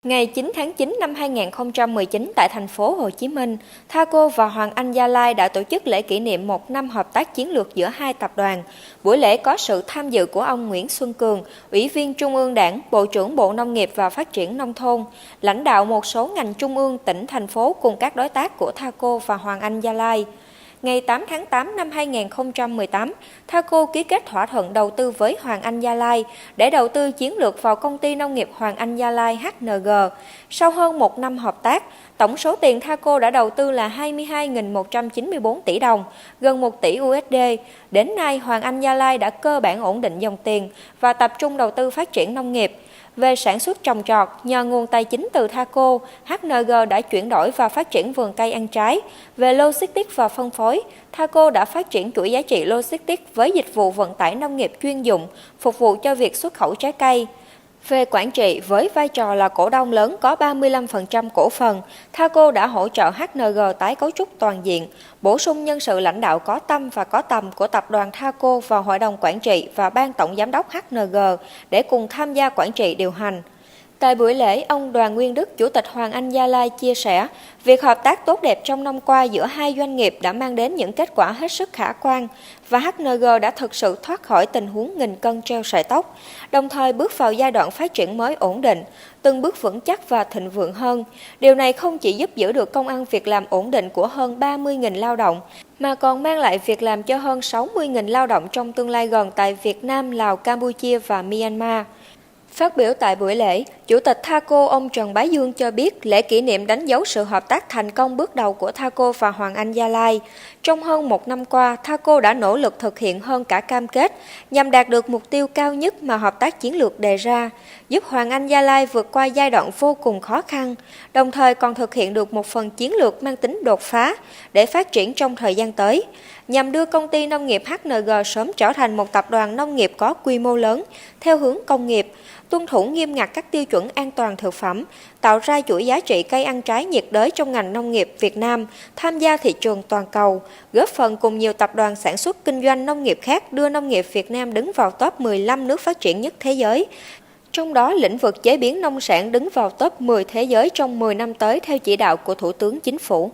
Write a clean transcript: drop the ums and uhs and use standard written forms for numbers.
Ngày 9 tháng 9 năm 2019 tại thành phố Hồ Chí Minh, Thaco và Hoàng Anh Gia Lai đã tổ chức lễ kỷ niệm 1 năm hợp tác chiến lược giữa hai tập đoàn. Buổi lễ có sự tham dự của ông Nguyễn Xuân Cường, Ủy viên Trung ương Đảng, Bộ trưởng Bộ Nông nghiệp và Phát triển Nông thôn, lãnh đạo một số ngành trung ương, tỉnh, thành phố cùng các đối tác của Thaco và Hoàng Anh Gia Lai. Ngày 8 tháng 8 năm 2018, Thaco ký kết thỏa thuận đầu tư với Hoàng Anh Gia Lai để đầu tư chiến lược vào công ty nông nghiệp Hoàng Anh Gia Lai HNG. Sau hơn 1 năm hợp tác, tổng số tiền Thaco đã đầu tư là 22.194 tỷ đồng, gần 1 tỷ USD. Đến nay, Hoàng Anh Gia Lai đã cơ bản ổn định dòng tiền và tập trung đầu tư phát triển nông nghiệp. Về sản xuất trồng trọt, nhờ nguồn tài chính từ Thaco, HNG đã chuyển đổi và phát triển vườn cây ăn trái. Về logistics và phân phối, Thaco đã phát triển chuỗi giá trị logistics với dịch vụ vận tải nông nghiệp chuyên dụng, phục vụ cho việc xuất khẩu trái cây. Về quản trị, với vai trò là cổ đông lớn có 35% cổ phần, Thaco đã hỗ trợ HNG tái cấu trúc toàn diện, bổ sung nhân sự lãnh đạo có tâm và có tầm của tập đoàn Thaco vào Hội đồng Quản trị và Ban Tổng Giám đốc HNG để cùng tham gia quản trị điều hành. Tại buổi lễ, ông Đoàn Nguyên Đức, Chủ tịch Hoàng Anh Gia Lai chia sẻ, việc hợp tác tốt đẹp trong năm qua giữa hai doanh nghiệp đã mang đến những kết quả hết sức khả quan và HNG đã thực sự thoát khỏi tình huống nghìn cân treo sợi tóc, đồng thời bước vào giai đoạn phát triển mới ổn định, từng bước vững chắc và thịnh vượng hơn. Điều này không chỉ giúp giữ được công ăn việc làm ổn định của hơn 30.000 lao động, mà còn mang lại việc làm cho hơn 60.000 lao động trong tương lai gần tại Việt Nam, Lào, Campuchia và Myanmar. Phát biểu tại buổi lễ, Chủ tịch Thaco ông Trần Bá Dương cho biết lễ kỷ niệm đánh dấu sự hợp tác thành công bước đầu của Thaco và Hoàng Anh Gia Lai. Trong hơn 1 năm qua, Thaco đã nỗ lực thực hiện hơn cả cam kết nhằm đạt được mục tiêu cao nhất mà hợp tác chiến lược đề ra, giúp Hoàng Anh Gia Lai vượt qua giai đoạn vô cùng khó khăn, đồng thời còn thực hiện được một phần chiến lược mang tính đột phá để phát triển trong thời gian tới, nhằm đưa công ty nông nghiệp HNG sớm trở thành một tập đoàn nông nghiệp có quy mô lớn, theo hướng công nghiệp, tuân thủ nghiêm ngặt các tiêu chuẩn an toàn thực phẩm, tạo ra chuỗi giá trị cây ăn trái nhiệt đới trong ngành nông nghiệp Việt Nam, tham gia thị trường toàn cầu, góp phần cùng nhiều tập đoàn sản xuất kinh doanh nông nghiệp khác đưa nông nghiệp Việt Nam đứng vào top 15 nước phát triển nhất thế giới. Trong đó, lĩnh vực chế biến nông sản đứng vào top 10 thế giới trong 10 năm tới theo chỉ đạo của Thủ tướng Chính phủ.